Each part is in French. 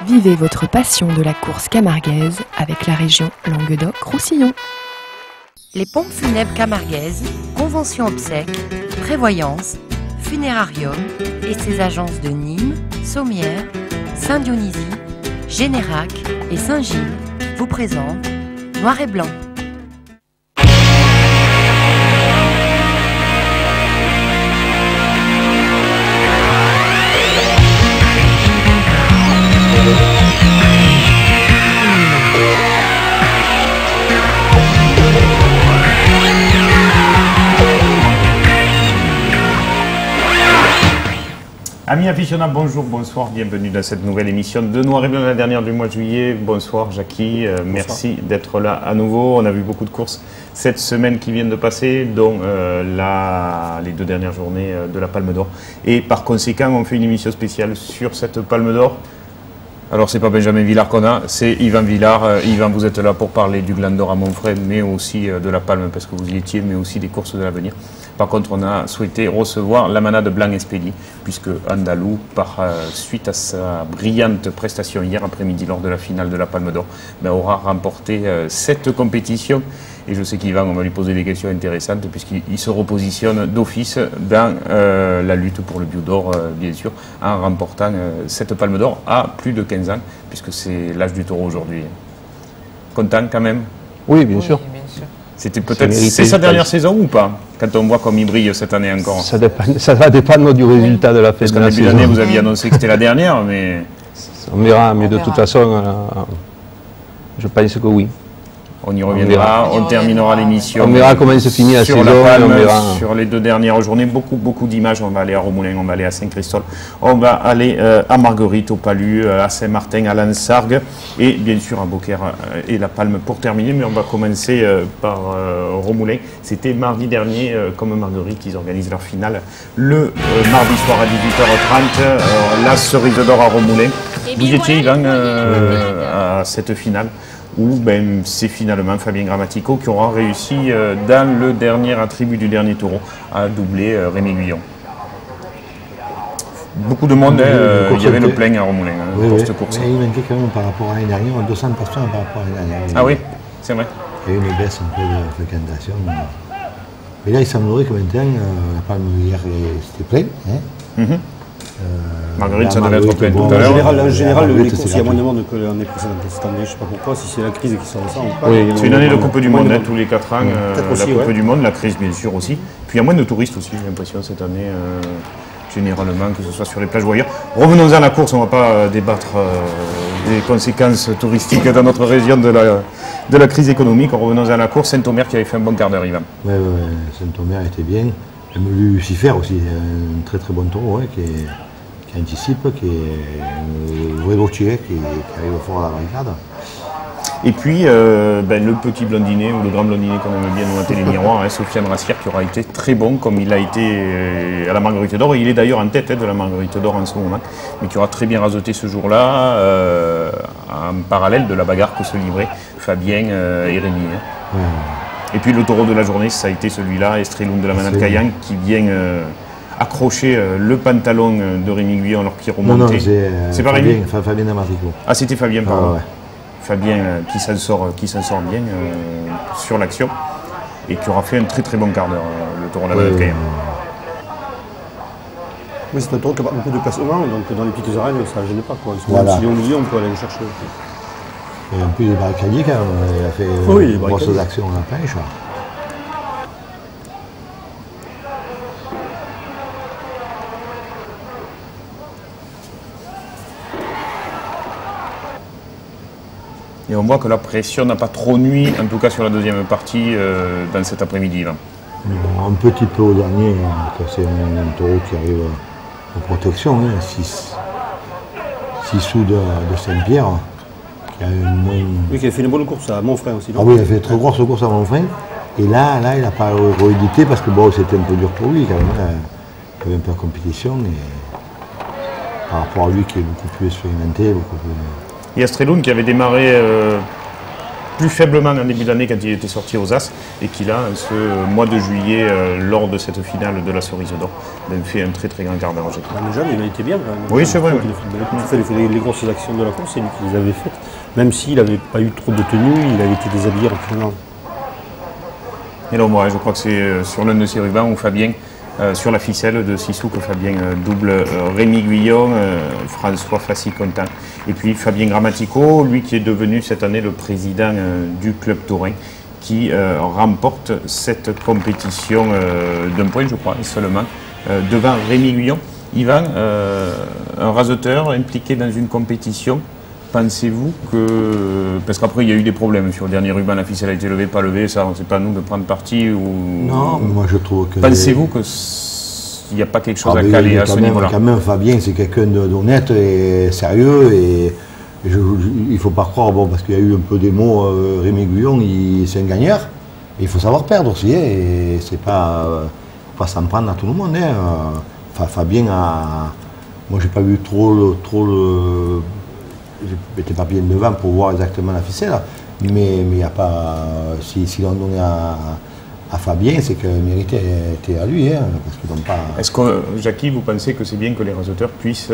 Vivez votre passion de la course camarguaise avec la région Languedoc-Roussillon. Les pompes funèbres camarguaises, convention obsèques, prévoyance, funérarium et ses agences de Nîmes, Sommières, Saint-Dionysie, Générac et Saint-Gilles vous présentent Noir et Blanc. Amis aficionados, bonjour, bonsoir, bienvenue dans cette nouvelle émission de Noir et Blanc, la dernière du mois de juillet. Bonsoir Jackie, merci d'être là à nouveau. On a vu beaucoup de courses cette semaine qui viennent de passer, dont les 2 dernières journées de la Palme d'Or. Et par conséquent, on fait une émission spéciale sur cette Palme d'Or. Alors c'est pas Benjamin Villard qu'on a, c'est Yvan Villard. Yvan, vous êtes là pour parler du Gland d'Or à Montfray, mais aussi de la Palme parce que vous y étiez, mais aussi des courses de l'avenir. Par contre, on a souhaité recevoir la manade Blanc Espédi, puisque Andalou, suite à sa brillante prestation hier après-midi lors de la finale de la Palme d'Or, aura remporté cette compétition. Et je sais qu'Yvan, on va lui poser des questions intéressantes, puisqu'il se repositionne d'office dans la lutte pour le Bio d'Or, bien sûr, en remportant cette Palme d'Or à plus de 15 ans, puisque c'est l'âge du taureau aujourd'hui. Content quand même? Oui, bien sûr. C'était peut-être c'est sa dernière saison ou pas? Quand on voit comme il brille cette année encore. Ça va dépendre du résultat de la fête de la saison. Parce qu'en début d'année, vous aviez annoncé que c'était la dernière, mais... On verra, mais de toute façon, je pense que oui. On y reviendra, on terminera l'émission. On verra comment se finit la saison. Sur les 2 dernières journées, beaucoup d'images. On va aller à Romoulin, on va aller à Saint-Christophe, on va aller à Marguerite, au Palu, à Saint-Martin, à Lansargues et bien sûr à Beaucaire et la Palme pour terminer. Mais on va commencer par Romoulin. C'était mardi dernier, comme Marguerite, ils organisent leur finale le mardi soir à 18h30. La cerise d'or à Romoulin. Vous étiez, Yvan, à cette finale où c'est finalement Fabien Grammatico qui aura réussi dans le dernier attribut du dernier taureau à doubler Rémi Guyon. Beaucoup de monde, il y avait le plein à Romoulin pour cette course. Il manquait quand même par rapport à l'année dernière, 200 personnes par rapport à l'année dernière. Ah oui, c'est vrai. Il y a eu une baisse un peu de fréquentation. Mais là, il semblerait que maintenant, la Palme hier, c'était plein. Marguerite, ça devait être plein tout à l'heure. En général, les courses, il y a moins de monde que l'année précédente cette année. Je ne sais pas pourquoi, si c'est la crise qui sort de ça ou pas. Oui, c'est une année de Coupe du Monde, tous les 4 ans. La Coupe du Monde, la crise bien sûr aussi. Puis il y a moins de touristes aussi, j'ai l'impression, cette année, généralement, que ce soit sur les plages ou ailleurs. Revenons à la course, on ne va pas débattre des conséquences touristiques dans notre région de la crise économique. Revenons à la course, Saint-Omer qui avait fait un bon quart d'heure, Yvan. Oui, Saint-Omer était bien. Lucifer aussi, un très très bon taureau qui anticipe, qui est vrai droitier, qui arrive fort à la barricade. Et puis le petit blondinet, ou le grand blondinet qu'on aime bien nous noter les miroirs, Sofiane Rassière, qui aura été très bon comme il a été à la Marguerite d'Or. Il est d'ailleurs en tête de la Marguerite d'Or en ce moment, mais qui aura très bien rasoté ce jour-là, en parallèle de la bagarre que se livraient Fabien et Rémi. Et puis le taureau de la journée, ça a été celui-là, Estreloun de la Manade Caillan, qui vient accrocher le pantalon de Rémi Guyon alors qu'il remontait. Non, c'est pas Rémi? Fabien Damartico. Ah, c'était Fabien, pardon. Fabien qui s'en sort bien sur l'action et qui aura fait un très très bon quart d'heure, le taureau de la Manade Caillan. Oui, c'est un taureau qui a beaucoup de placement, donc dans les petites arènes, ça ne gêne pas. Si on dit, on peut aller le chercher. Et un peu de barricadier quand même, il a fait grosses actions à la pêche. Et on voit que la pression n'a pas trop nuit, en tout cas sur la deuxième partie, dans cet après-midi. Un petit peu au dernier, c'est un taureau qui arrive en protection, 6 sous de Saint-Pierre. Oui, qui a fait une bonne course à Montfray aussi. Ah oui, il a fait une très grosse course à Montfray. Et là il n'a pas réédité parce que c'était un peu dur pour lui quand même. Il avait un peu de compétition. Et par rapport à lui qui est beaucoup plus expérimenté, beaucoup plus... Il y a Estreloun qui avait démarré plus faiblement en début d'année quand il était sorti aux As, et qui là, ce mois de juillet, lors de cette finale de la Cerise d'Or, fait un très très grand quart d'heure. Déjà, il a été bien quand même. Oui, c'est vrai. Il a fait les grosses actions de la course, c'est lui qui les avait faites. Même s'il n'avait pas eu trop de tenue, il avait été déshabillé rapidement. Et là, moi, je crois que c'est sur l'un de ces rubans où Fabien, sur la ficelle de Sissou, que Fabien double Rémi Guillon, François Fassi-Contant. Et puis Fabien Grammatico, lui qui est devenu cette année le président du club taurin, qui remporte cette compétition d'un point, je crois, seulement, devant Rémi Guillon. Yvan, un raseteur impliqué dans une compétition, pensez-vous que... Parce qu'après, il y a eu des problèmes sur le dernier ruban, la ficelle a été levée, pas levée, ça, c'est pas à nous de prendre parti ou... Non, mais moi je trouve que... Pensez-vous qu'il n'y a pas quelque chose à caler à ce niveau-là? Quand même, Fabien, c'est quelqu'un d'honnête et sérieux, et il ne faut pas croire, bon, parce qu'il y a eu un peu des mots, Rémi Guillon, c'est un gagneur, mais il faut savoir perdre aussi, et c'est pas s'en prendre à tout le monde. Fabien a... Moi, j'ai pas vu trop le j'étais pas bien devant pour voir exactement la ficelle, mais il n'y a pas. Si l'on donnait à Fabien, c'est que le mérite était à lui, parce qu'ils n'ont pas. Est-ce que, Jackie, vous pensez que c'est bien que les raseteurs puissent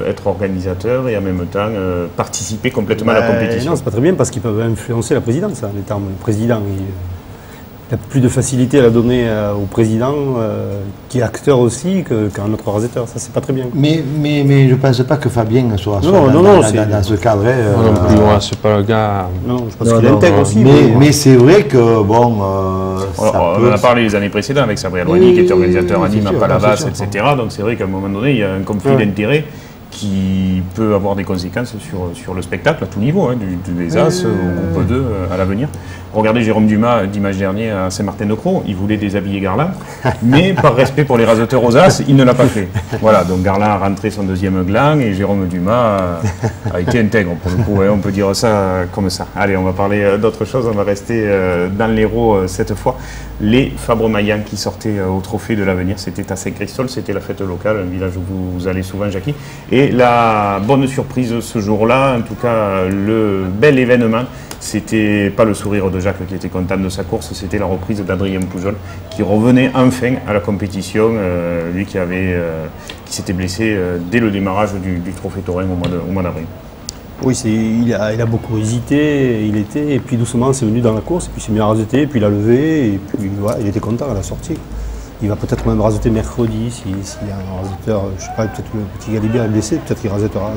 être organisateurs et en même temps participer complètement à la compétition? Non, c'est pas très bien parce qu'ils peuvent influencer la présidence, en étant le président. Il y a plus de facilité à la donner au président, qui est acteur aussi, qu'un autre rasetteur. Ça, c'est pas très bien. Mais je ne pense pas que Fabien soit dans ce cadre. Non, c'est pas le gars. Non, je pense qu'il intègre aussi. Mais c'est vrai que, bon... on en a parlé les années précédentes avec Sabriel Roigny, qui était organisateur à Nîmes, à Palavas, etc. Donc c'est vrai qu'à un moment donné, il y a un conflit d'intérêts qui peut avoir des conséquences sur le spectacle à tout niveau, des As au groupe 2 à l'avenir. Regardez Jérôme Dumas dimanche dernier à Saint-Martin-de-Croix, il voulait déshabiller Garland, mais par respect pour les raseteurs aux As, il ne l'a pas fait. Voilà, donc Garland a rentré son deuxième gland et Jérôme Dumas a été intègre, pour le coup, on peut dire ça comme ça. Allez, on va parler d'autre chose, on va rester dans l'Hérault cette fois. Les Fabre-Maillan qui sortaient au Trophée de l'Avenir, c'était à Saint-Christol, c'était la fête locale, un village où vous allez souvent, Jackie. Et la bonne surprise ce jour-là, en tout cas le bel événement, c'était pas le sourire de Jacques qui était content de sa course, c'était la reprise d'Adrien Poujol qui revenait enfin à la compétition, lui qui s'était blessé dès le démarrage du Trophée taurin au mois d'avril. Oui, il a beaucoup hésité, et puis doucement c'est venu dans la course, et puis il s'est mis à raseter, et puis il a levé, et puis voilà, il était content à la sortie. Il va peut-être même raseter mercredi, s'il y a un raseteur, je sais pas, peut-être le petit Galibert est blessé, peut-être qu'il rasetera.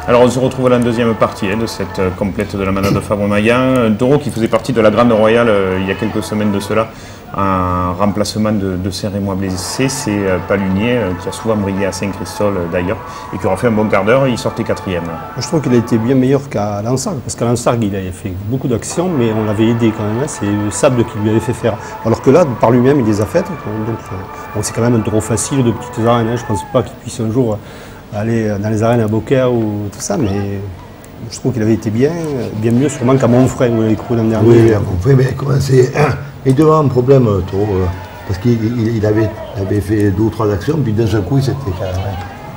Alors on se retrouve là en deuxième partie de cette complète de la manade de Fabre-Maillan. Un taureau qui faisait partie de la Grande Royale il y a quelques semaines de cela, en remplacement de Saint-Rémois blessé, c'est Palunier qui a souvent brillé à Saint-Christol d'ailleurs et qui aura fait un bon quart d'heure, il sortait quatrième. Je trouve qu'il a été bien meilleur qu'à Lansargues, parce qu'à Lansargues il avait fait beaucoup d'actions, mais on l'avait aidé quand même, c'est le Sable qui lui avait fait faire. Alors que là, par lui-même, il les a faites, donc c'est quand même un taureau facile de petites arènes, je ne pense pas qu'il puisse un jour aller dans les arènes à Beaucaire ou tout ça, mais je trouve qu'il avait été bien mieux sûrement qu'à Montfray où il avait couru l'an dernier. Oui, à Montfray, mais il devait avoir un problème, taureau, parce qu'il avait fait 2 ou 3 actions, puis d'un seul coup il s'était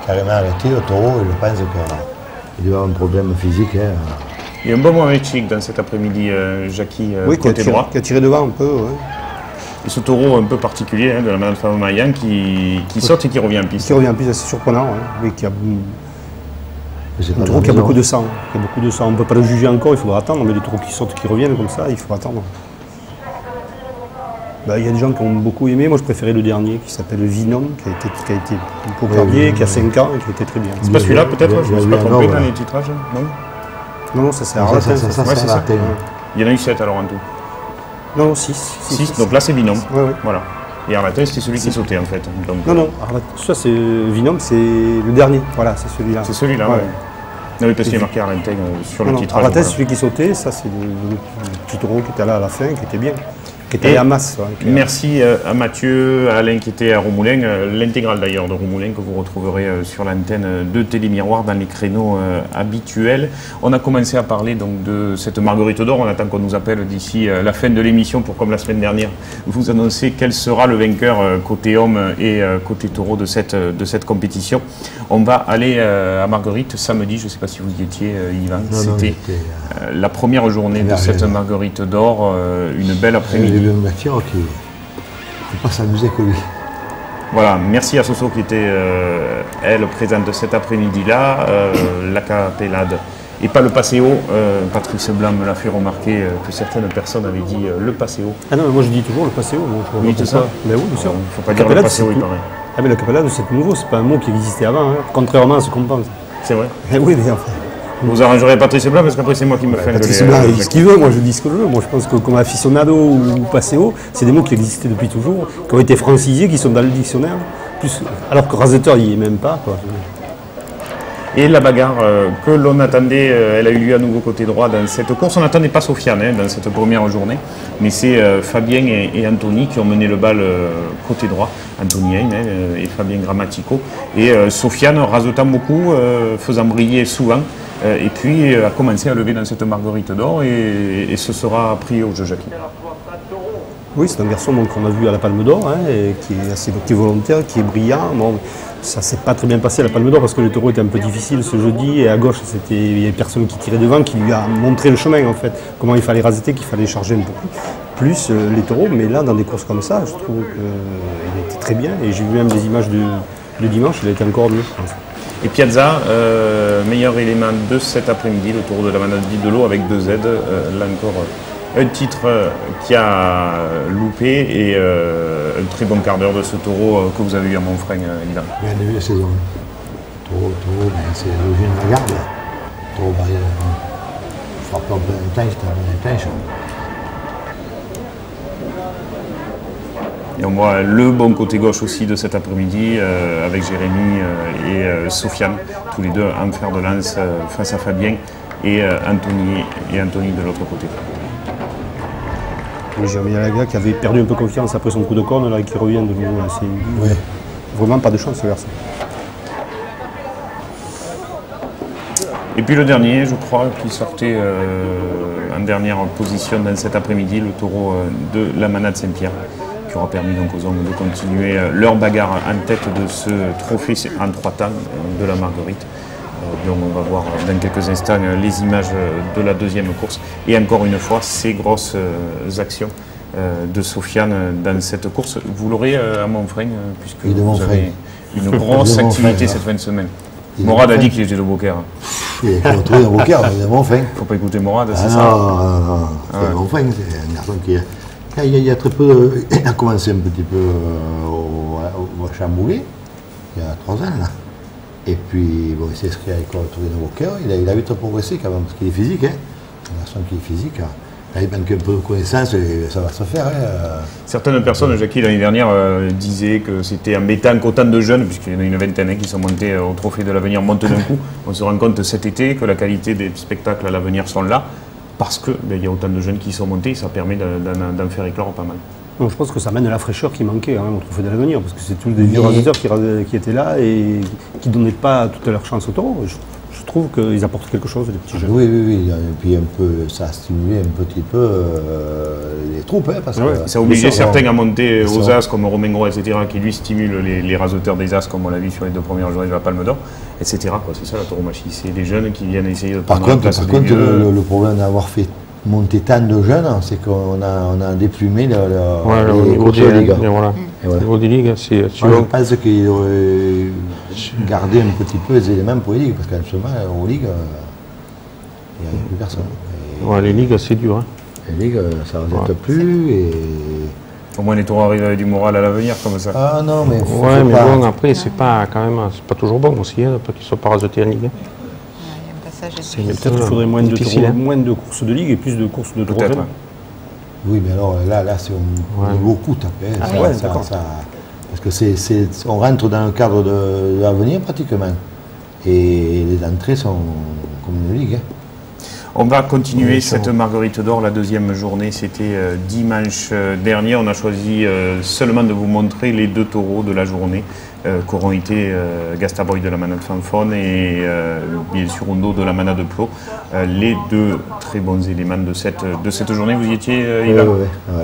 carrément arrêté, le taureau, et je pense qu'il devait avoir un problème physique. Il y a un bon moment avec Chic dans cet après-midi, Jackie, oui, côté droit. Qui a tiré devant un peu, ouais. Et ce taureau un peu particulier de la manade de Fabre-Maillan qui saute et qui revient en piste. Qui revient en piste, c'est surprenant, mais qui a un taureau qui a beaucoup de sang. On ne peut pas le juger encore, il faudra attendre, mais les taureaux qui sortent, qui reviennent comme ça, il faut attendre. Il y a des gens qui ont beaucoup aimé, moi je préférais le dernier qui s'appelle Vinom, qui a été Cocardier, qui a 5 ans et qui était très bien. C'est pas celui-là peut-être, je ne me suis pas trompé dans les titrages, non? Non, ça c'est Arlatin. Il y en a eu 7 alors en tout. Non, 6. Donc là c'est Vinom. Ouais. Voilà. Et Arlatin c'était celui qui sautait en fait. Donc, non, ça c'est Vinom, c'est le dernier. Voilà, c'est celui-là. C'est celui-là, ouais. Non, oui, parce qu'il y a marqué Arlatin sur le titrage. Arlatin c'est celui qui sautait, ça c'est le petit taureau qui était là à la fin, qui était bien. Qui est allé à masse. Merci à Mathieu, à Alain qui était à Roumoulin, l'intégrale d'ailleurs de Roumoulin que vous retrouverez sur l'antenne de Télémiroir dans les créneaux habituels. On a commencé à parler donc de cette Marguerite d'Or, on attend qu'on nous appelle d'ici la fin de l'émission pour, comme la semaine dernière, vous annoncer quel sera le vainqueur côté homme et côté taureau de cette compétition. On va aller à Marguerite samedi, je ne sais pas si vous y étiez Yvan, c'était la première journée de cette Marguerite d'Or, une belle après-midi. Il y a eu un matière qui ne peut pas s'amuser que lui. Voilà, merci à Soso qui était, elle, présente cet après-midi-là, la capellade et pas le passéo. Patrice Blanc me l'a fait remarquer que certaines personnes avaient dit le passéo. Ah non, mais moi je dis toujours le passéo. Oui, c'est ça. Mais oui, bien sûr. Il ne faut pas dire le passéo, il paraît. Ah mais la capellade c'est nouveau, c'est pas un mot qui existait avant, hein, contrairement à ce qu'on pense. C'est vrai. Oui, mais enfin. Vous arrangerez Patrice Blanc parce qu'après c'est moi qui me fais Patrice Blanc, il dit ce qu'il veut, moi je dis ce que je veux. Moi je pense que comme aficionado ou passéo, c'est des mots qui existaient depuis toujours, qui ont été francisés, qui sont dans le dictionnaire. Plus, alors que raseteur, il n'y est même pas. Quoi. Et la bagarre que l'on attendait, elle a eu lieu à nouveau côté droit dans cette course. On n'attendait pas Sofiane dans cette première journée, mais c'est Fabien et Anthony qui ont mené le bal côté droit. Anthony Hein et Fabien Grammatico. Et Sofiane rasetant beaucoup, faisant briller souvent. Et puis a commencé à lever dans cette Marguerite d'Or et ce sera pris au jeu Jackie. Oui, c'est un garçon qu'on a vu à la Palme d'Or, hein, et qui est assez volontaire, qui est brillant. Bon, ça ne s'est pas très bien passé à la Palme d'Or parce que le taureau était un peu difficile ce jeudi et à gauche il y avait personne qui tirait devant, qui lui a montré le chemin en fait, comment il fallait raseter, qu'il fallait charger un peu plus les taureaux. Mais là, dans des courses comme ça, je trouve qu'il était très bien et j'ai vu même des images de dimanche, il a été encore mieux, je pense. Et Piazza, meilleur élément de cet après-midi, le taureau de la Manadie de l'eau avec 2 Z, là encore un titre qui a loupé et un très bon quart d'heure de ce taureau que vous avez eu à Montfrein, Yvan. Bien début de saison. Taureau, c'est l'origine de la garde. Taureau, frappe en plein temps, Et on voit le bon côté gauche aussi de cet après-midi avec Jérémy et Sofiane, tous les deux en fer de lance face à Fabien et Anthony de l'autre côté. Et Jérémy Alaga qui avait perdu un peu confiance après son coup de corne là, qui revient de nouveau. C'est vraiment pas de chance ce garçon. Et puis le dernier, je crois, qui sortait en dernière position dans cet après-midi, le taureau de la Manade Saint-Pierre, qui aura permis donc aux hommes de continuer leur bagarre en tête de ce trophée en 3 temps de la Marguerite. Donc on va voir dans quelques instants les images de la deuxième course. Et encore une fois, ces grosses actions de Sofiane dans cette course. Vous l'aurez à Montfrein, puisque vous avez une grosse activité cette fin de semaine. Morad a dit qu'il était de Beaucaire. Il est retrouvé dans Beaucaire, il est de Montfrein. Il ne faut pas écouter Morad, c'est ça? Non, c'est Montfrein, c'est un garçon qui... Il y a très peu... Il a commencé un petit peu au Chambouillet, il y a 3 ans là. Et puis, bon, il s'est inscrit à l'école de Beaucaire. Il a vite progressé quand même, parce qu'il est physique, hein. C'est un garçon qui est physique. Là, il manque un peu de connaissance et ça va se faire. Hein. Certaines personnes, Jackie, l'année dernière, disaient que c'était embêtant qu'autant de jeunes, puisqu'il y en a une vingtaine qui sont montés au Trophée de l'Avenir, montent d'un coup. On se rend compte cet été que la qualité des spectacles à l'avenir sont là, parce qu'il y a autant de jeunes qui sont montés, et ça permet d'en faire éclore pas mal. Donc, je pense que ça amène la fraîcheur qui manquait au Trophée de l'Avenir, parce que c'est tous des vieux raseteurs qui étaient là et qui ne donnaient pas toute leur chance au taureau. Je trouve qu'ils apportent quelque chose, les petits jeunes. Oui. Et puis un peu, ça a stimulé un petit peu les troupes. Hein, parce que ça a obligé certains à monter aux As, comme Romain Gros, etc., qui lui stimulent les raseteurs des As, comme on l'a vu sur les 2 premières journées de la Palme d'Or, etc. C'est ça la tauromachie, c'est des jeunes qui viennent essayer de prendre la place des vieux. Le problème d'avoir fait monter tant de jeunes, c'est qu'on a déplumé au niveau des ligues. Au niveau des ligues, c'est... Je pense qu'il aurait gardé un petit peu les éléments pour les ligues, parce qu'en ce moment, aux ligues, il n'y a plus personne. Les ligues, c'est dur. Hein. Les ligues, ça ne résiste plus. Et... Au moins les taureaux arrivent avec du moral à l'avenir, comme ça. Ah non, mais... mais bon, après, c'est pas toujours bon aussi, hein, pas qu'ils soient pas rasetés en ligue. Peut-être qu'il faudrait moins de courses de ligue et plus de courses de troisième. Oui, mais alors là c'est beaucoup tapé. Parce que on rentre dans le cadre de l'avenir pratiquement. Et les entrées sont comme une ligue. Hein. On va continuer cette Marguerite d'Or. La deuxième journée, c'était dimanche dernier. On a choisi seulement de vous montrer les 2 taureaux de la journée qu'auront été Gastaboy de la manade Fanfone et bien sûr Undo de la manade Plot. Les 2 très bons éléments de cette journée. Vous y étiez, Yvan? Oui.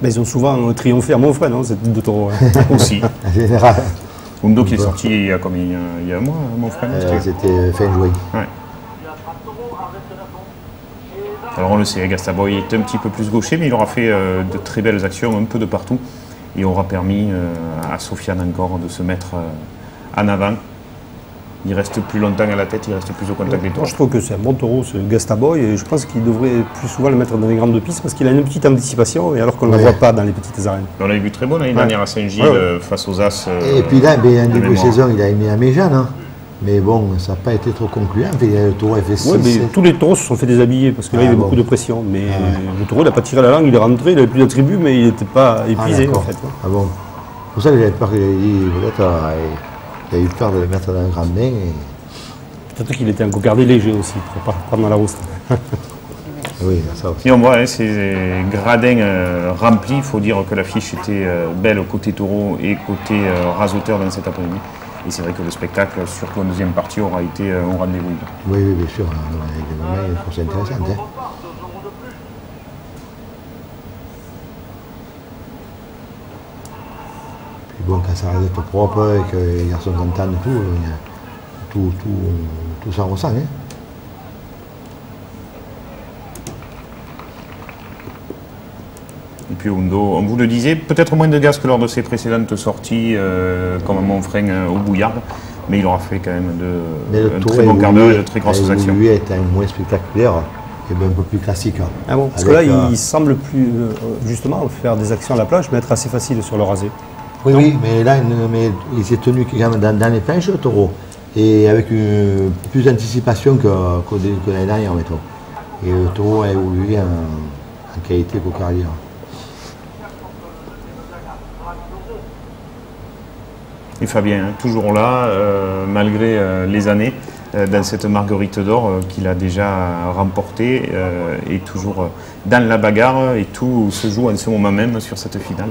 Mais ils ont souvent triomphé à Montfray, non, ces 2 taureaux. Aussi. En général. Undo qui est sorti il y a combien? Il y a un mois, mon frère. C'était fin juin. Ouais. Alors on le sait, Gastaboy est un petit peu plus gaucher, mais il aura fait de très belles actions un peu de partout et aura permis à Sofiane encore de se mettre en avant. Il reste plus longtemps à la tête, il reste plus au contact des taureaux. Je trouve que c'est un bon taureau, ce Gastaboy, et je pense qu'il devrait plus souvent le mettre dans les grandes pistes parce qu'il a une petite anticipation, et alors qu'on ne la voit pas dans les petites arènes. On l'a vu très bon l'année dernière à Saint-Gilles face aux As. Et puis là, en début de saison, il a mis à Méjeanne. Hein. Mais bon, ça n'a pas été trop concluant. Le taureau a fait 6. Oui, mais tous les taureaux se sont fait déshabiller parce que là, il y avait beaucoup de pression. Mais le taureau, il n'a pas tiré la langue, il est rentré, il n'avait plus d'attributs, mais il n'était pas épuisé en fait. Ah bon. C'est pour ça que j'avais peur qu'il ait dit, peut-être, il a eu peur de le mettre dans le grand bain. Et... Peut-être qu'il était encore gardé léger aussi, pour ne pas prendre dans la rousse. Oui, ça aussi. Et on voit ces gradins remplis. Il faut dire que l'affiche était belle côté taureau et côté rasoteur dans cet après-midi. Et c'est vrai que le spectacle, surtout en deuxième partie, aura été un rendez-vous. Oui, bien sûr. Avec des moments, il faut intéressant. Hein. Puis bon, quand ça reste propre et que les garçons s'entendent tout ça ressent. Hein. Et puis Undo, on vous le disait, peut-être moins de gaz que lors de ses précédentes sorties, comme Montfrein au Bouillard, mais il aura fait quand même un très bon quart d'heure et de très grosses actions. Lui est un moins spectaculaire et un peu plus classique. Hein. Ah bon, parce que là, il semble plus, justement, faire des actions à la plage, mais être assez facile sur le rasé. Oui, mais là, il s'est tenu quand même dans les planches, le taureau, et avec plus d'anticipation que l'année dernière, mettons. Et le taureau a évolué en qualité qu'au carrière. Et Fabien, toujours là, malgré les années, dans cette Marguerite d'Or qu'il a déjà remportée, et toujours dans la bagarre, et tout se joue en ce moment même sur cette finale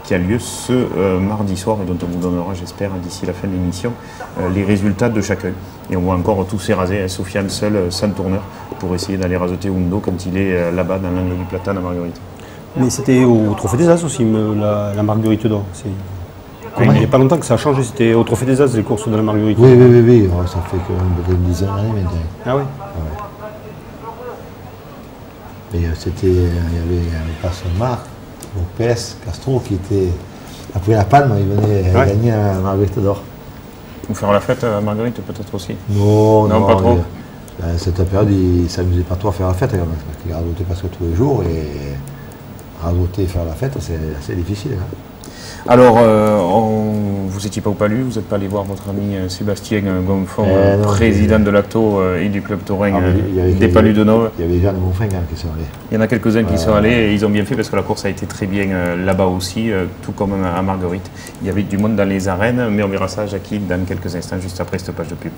qui a lieu ce mardi soir et dont on vous donnera, j'espère, d'ici la fin de l'émission, les résultats de chacun. Et on voit encore tous ces rasés, Sofiane seul, sans tourneur, pour essayer d'aller rasoter Undo quand il est là-bas dans l'angle du platane à Marguerite. Mais c'était au Trophée des As aussi, la Marguerite d'Or. Il n'y a pas longtemps que ça a changé, c'était au Trophée des As, les courses de la Marguerite. Oui, oh, ça fait quand même une dizaine d'années maintenant. Ah oui. Mais il y avait Passe-Marc, Lopez, Castro qui était, après la palme, il venait gagner la Marguerite d'Or. Ou faire la fête à Marguerite peut-être aussi? Non, pas trop. Cette période, il ne s'amusait pas trop à faire la fête quand même, parce qu'il radotait presque tous les jours, et radoter et faire la fête, c'est assez difficile. Hein. Alors, vous n'étiez pas au Palu, vous n'êtes pas allé voir votre ami Sébastien Gonfond, président de l'Acto et du club taurin des Palus de Nove. Il y avait des gens de Montfrein qui sont allés. Il y en a quelques-uns qui sont allés et ils ont bien fait parce que la course a été très bien là-bas aussi, tout comme à Marguerite. Il y avait du monde dans les arènes, mais on verra ça, Jackie, dans quelques instants, juste après cette page de pub.